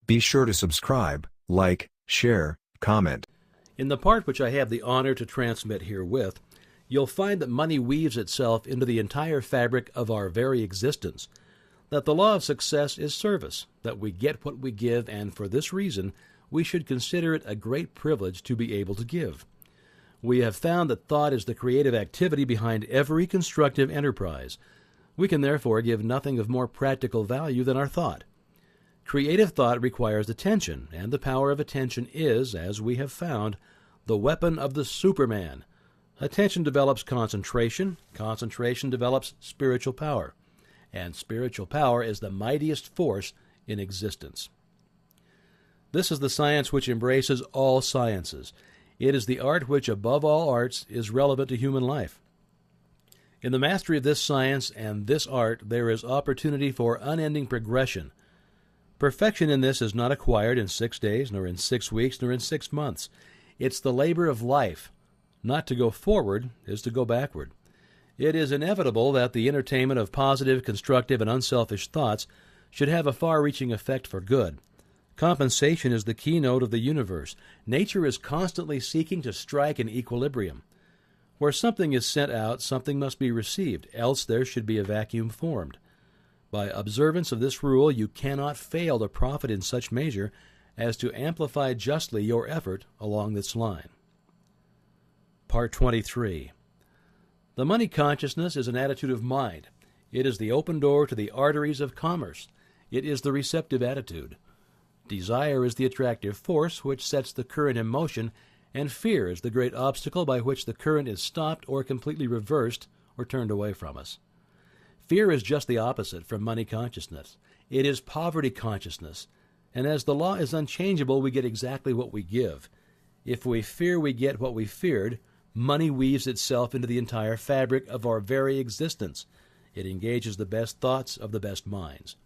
Be sure to subscribe, like, share, comment. In the part which I have the honor to transmit herewith, you'll find that money weaves itself into the entire fabric of our very existence, that the law of success is service, that we get what we give, and for this reason we should consider it a great privilege to be able to give. We have found that thought is the creative activity behind every constructive enterprise. We can therefore give nothing of more practical value than our thought. Creative thought requires attention, and the power of attention is, as we have found, the weapon of the Superman. Attention develops concentration, concentration develops spiritual power, and spiritual power is the mightiest force in existence. This is the science which embraces all sciences. It is the art which, above all arts, is relevant to human life. In the mastery of this science and this art, there is opportunity for unending progression. Perfection in this is not acquired in 6 days, nor in 6 weeks, nor in 6 months. It's the labor of life. Not to go forward is to go backward. It is inevitable that the entertainment of positive, constructive, and unselfish thoughts should have a far-reaching effect for good. Compensation is the keynote of the universe. Nature is constantly seeking to strike an equilibrium. Where something is sent out, something must be received, else there should be a vacuum formed. By observance of this rule, you cannot fail to profit in such measure as to amplify justly your effort along this line. Part 23. The money consciousness is an attitude of mind. It is the open door to the arteries of commerce. It is the receptive attitude. Desire is the attractive force which sets the current in motion, and fear is the great obstacle by which the current is stopped or completely reversed or turned away from us. Fear is just the opposite from money consciousness. It is poverty consciousness, and as the law is unchangeable, we get exactly what we give. If we fear we get what we feared, money weaves itself into the entire fabric of our very existence. It engages the best thoughts of the best minds.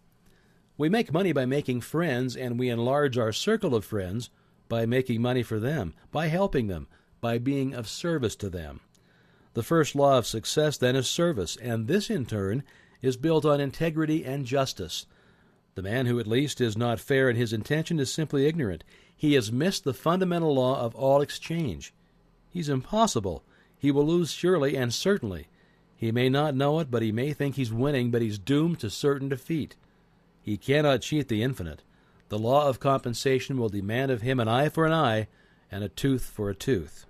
We make money by making friends, and we enlarge our circle of friends by making money for them, by helping them, by being of service to them. The first law of success, then, is service, and this, in turn, is built on integrity and justice. The man who at least is not fair in his intention is simply ignorant. He has missed the fundamental law of all exchange. He's impossible. He will lose surely and certainly. He may not know it, but he may think he's winning, but he's doomed to certain defeat. He cannot cheat the infinite. The law of compensation will demand of him an eye for an eye and a tooth for a tooth.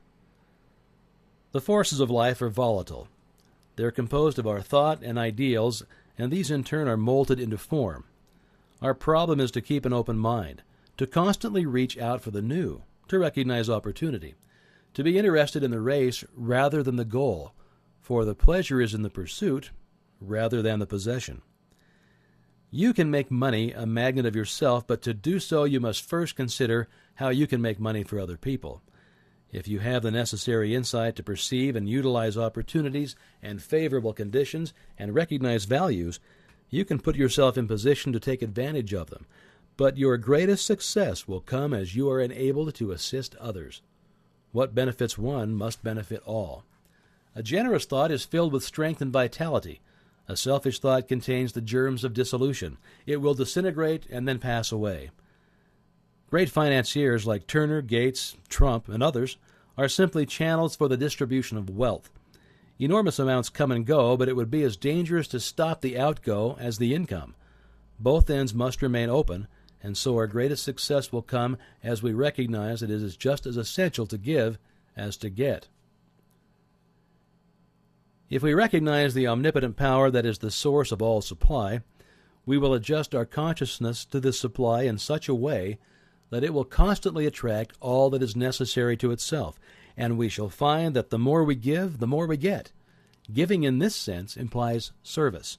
The forces of life are volatile. They're composed of our thought and ideals, and these in turn are molded into form. Our problem is to keep an open mind, to constantly reach out for the new, to recognize opportunity, to be interested in the race rather than the goal, for the pleasure is in the pursuit rather than the possession. You can make money a magnet of yourself, but to do so you must first consider how you can make money for other people. If you have the necessary insight to perceive and utilize opportunities and favorable conditions and recognize values, you can put yourself in position to take advantage of them. But your greatest success will come as you are enabled to assist others. What benefits one must benefit all. A generous thought is filled with strength and vitality. A selfish thought contains the germs of dissolution. It will disintegrate and then pass away. Great financiers like Turner, Gates, Trump, and others are simply channels for the distribution of wealth. Enormous amounts come and go, but it would be as dangerous to stop the outgo as the income. Both ends must remain open, and so our greatest success will come as we recognize that it is just as essential to give as to get. If we recognize the omnipotent power that is the source of all supply, we will adjust our consciousness to this supply in such a way that it will constantly attract all that is necessary to itself, and we shall find that the more we give, the more we get. Giving in this sense implies service.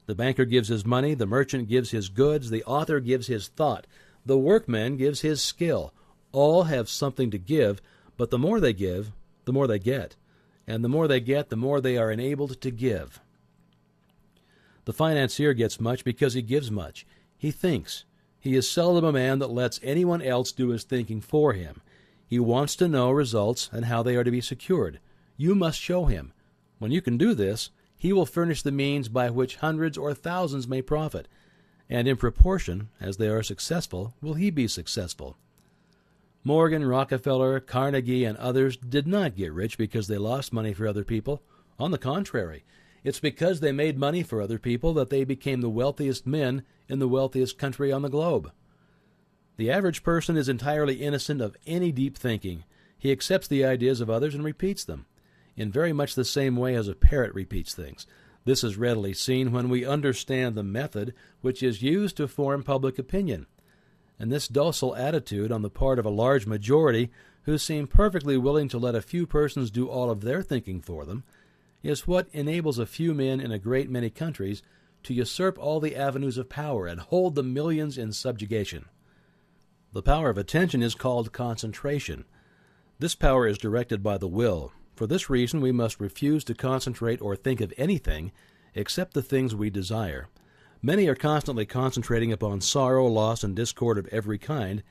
The banker gives his money, the merchant gives his goods, the author gives his thought, the workman gives his skill. All have something to give, but the more they give, the more they get. And the more they get, the more they are enabled to give. The financier gets much because he gives much. He thinks. He is seldom a man that lets anyone else do his thinking for him. He wants to know results and how they are to be secured. You must show him. When you can do this, he will furnish the means by which hundreds or thousands may profit. and in proportion as they are successful will he be successful. Morgan, Rockefeller, Carnegie, and others did not get rich because they lost money for other people. On the contrary, it's because they made money for other people that they became the wealthiest men in the wealthiest country on the globe. The average person is entirely innocent of any deep thinking. He accepts the ideas of others and repeats them, in very much the same way as a parrot repeats things. This is readily seen when we understand the method which is used to form public opinion. And this docile attitude on the part of a large majority who seem perfectly willing to let a few persons do all of their thinking for them is what enables a few men in a great many countries to usurp all the avenues of power and hold the millions in subjugation. The power of attention is called concentration. This power is directed by the will. For this reason, we must refuse to concentrate or think of anything except the things we desire. Many are constantly concentrating upon sorrow, loss, and discord of every kind.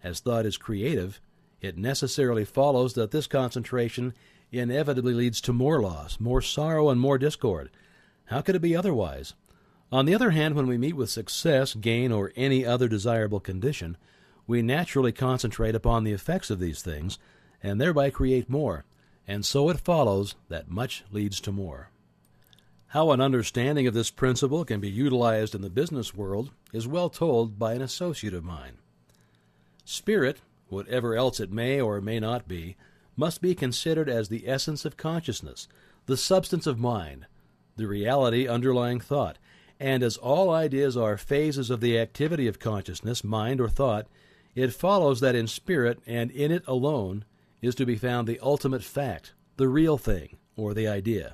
As thought is creative, it necessarily follows that this concentration inevitably leads to more loss, more sorrow, and more discord. How could it be otherwise? On the other hand, when we meet with success, gain, or any other desirable condition, we naturally concentrate upon the effects of these things, and thereby create more, and so it follows that much leads to more. How an understanding of this principle can be utilized in the business world is well told by an associate of mine. Spirit, whatever else it may or may not be, must be considered as the essence of consciousness, the substance of mind, the reality underlying thought, and as all ideas are phases of the activity of consciousness, mind, or thought, it follows that in spirit and in it alone is to be found the ultimate fact, the real thing, or the idea.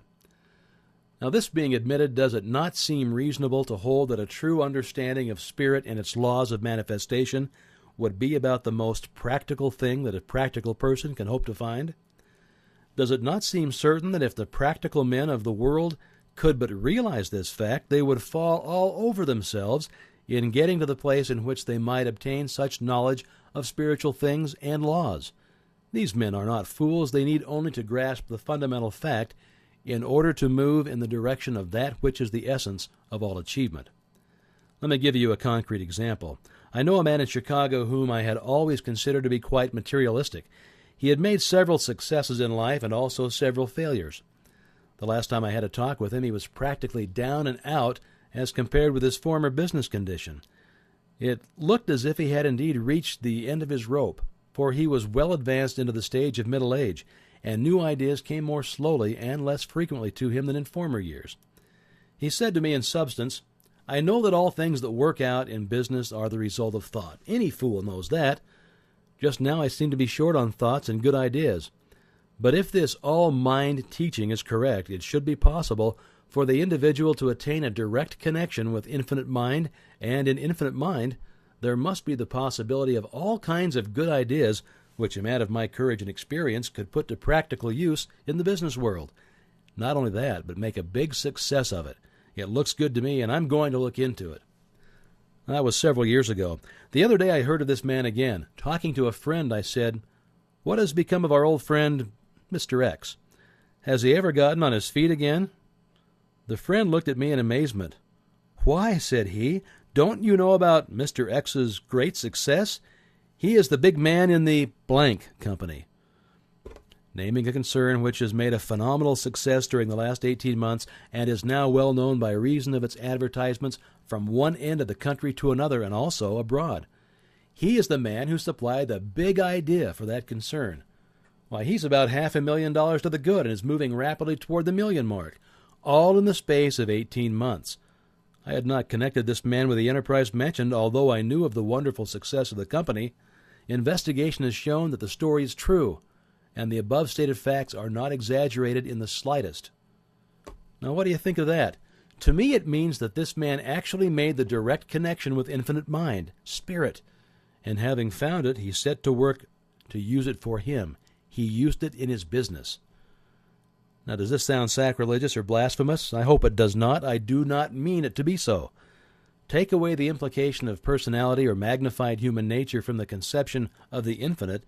Now, this being admitted, does it not seem reasonable to hold that a true understanding of spirit and its laws of manifestation would be about the most practical thing that a practical person can hope to find? Does it not seem certain that if the practical men of the world could but realize this fact, they would fall all over themselves in getting to the place in which they might obtain such knowledge of spiritual things and laws? These men are not fools. They need only to grasp the fundamental fact in order to move in the direction of that which is the essence of all achievement. Let me give you a concrete example. I know a man in Chicago whom I had always considered to be quite materialistic. He had made several successes in life and also several failures. The last time I had a talk with him, he was practically down and out as compared with his former business condition. It looked as if he had indeed reached the end of his rope, for he was well advanced into the stage of middle age, and new ideas came more slowly and less frequently to him than in former years. He said to me in substance, "I know that all things that work out in business are the result of thought. Any fool knows that. Just now I seem to be short on thoughts and good ideas. But if this all-mind teaching is correct, it should be possible for the individual to attain a direct connection with infinite mind, and in infinite mind there must be the possibility of all kinds of good ideas which a man of my courage and experience could put to practical use in the business world. Not only that, but make a big success of it. It looks good to me, and I'm going to look into it." That was several years ago. The other day I heard of this man again. Talking to a friend, I said, "What has become of our old friend, Mr. X? Has he ever gotten on his feet again?" The friend looked at me in amazement. "Why," said he, "don't you know about Mr. X's great success? He is the big man in the blank company," naming a concern which has made a phenomenal success during the last 18 months and is now well known by reason of its advertisements from one end of the country to another and also abroad. He is the man who supplied the big idea for that concern. Why, he's about $500,000 to the good and is moving rapidly toward the million mark, all in the space of 18 months. I had not connected this man with the enterprise mentioned, although I knew of the wonderful success of the company. Investigation has shown that the story is true, and the above stated facts are not exaggerated in the slightest. Now, what do you think of that? To me, it means that this man actually made the direct connection with infinite mind, spirit, and having found it, he set to work to use it for him. He used it in his business. Now, does this sound sacrilegious or blasphemous? I hope it does not. I do not mean it to be so. Take away the implication of personality or magnified human nature from the conception of the infinite,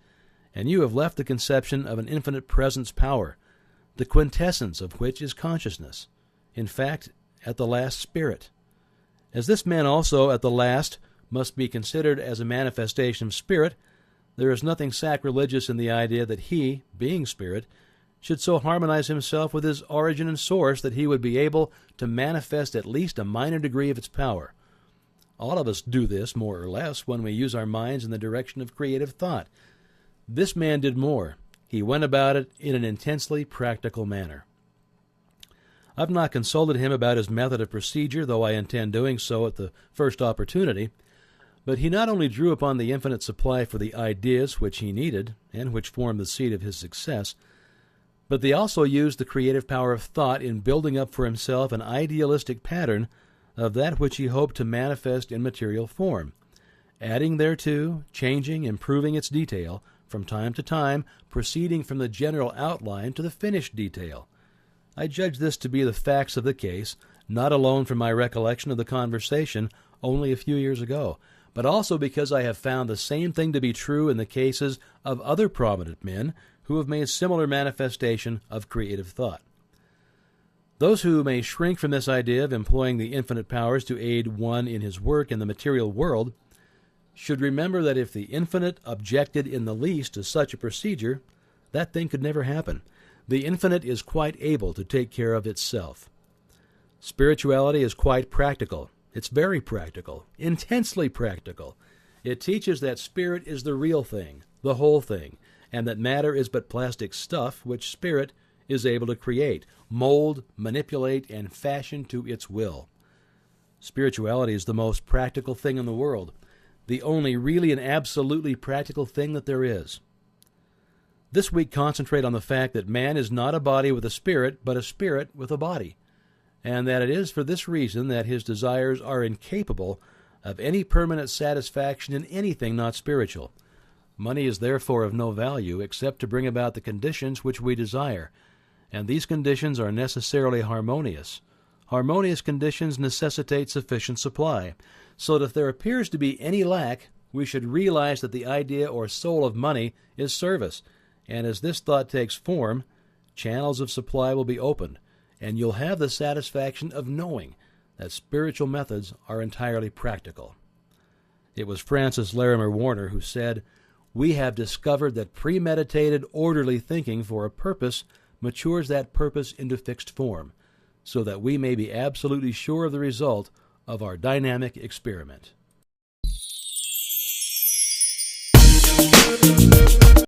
and you have left the conception of an infinite presence power, the quintessence of which is consciousness, in fact, at the last spirit. As this man also at the last must be considered as a manifestation of spirit, there is nothing sacrilegious in the idea that he, being spirit, should so harmonize himself with his origin and source that he would be able to manifest at least a minor degree of its power. All of us do this, more or less, when we use our minds in the direction of creative thought. This man did more. He went about it in an intensely practical manner. I've not consulted him about his method of procedure, though I intend doing so at the first opportunity. But he not only drew upon the infinite supply for the ideas which he needed, and which formed the seed of his success, but they also used the creative power of thought in building up for himself an idealistic pattern of that which he hoped to manifest in material form, adding thereto, changing, improving its detail, from time to time, proceeding from the general outline to the finished detail. I judge this to be the facts of the case, not alone from my recollection of the conversation only a few years ago, but also because I have found the same thing to be true in the cases of other prominent men who have made similar manifestation of creative thought. Those who may shrink from this idea of employing the infinite powers to aid one in his work in the material world should remember that if the infinite objected in the least to such a procedure, that thing could never happen. The infinite is quite able to take care of itself. Spirituality is quite practical. It's very practical, intensely practical. It teaches that spirit is the real thing, the whole thing, and that matter is but plastic stuff which spirit is able to create, mold, manipulate, and fashion to its will. Spirituality is the most practical thing in the world, the only really and absolutely practical thing that there is. This week concentrate on the fact that man is not a body with a spirit, but a spirit with a body, and that it is for this reason that his desires are incapable of any permanent satisfaction in anything not spiritual. Money is therefore of no value except to bring about the conditions which we desire, and these conditions are necessarily harmonious. Harmonious conditions necessitate sufficient supply, so that if there appears to be any lack, we should realize that the idea or soul of money is service, and as this thought takes form, channels of supply will be opened, and you'll have the satisfaction of knowing that spiritual methods are entirely practical. It was Francis Larimer Warner who said, "We have discovered that premeditated, orderly thinking for a purpose matures that purpose into fixed form, so that we may be absolutely sure of the result of our dynamic experiment."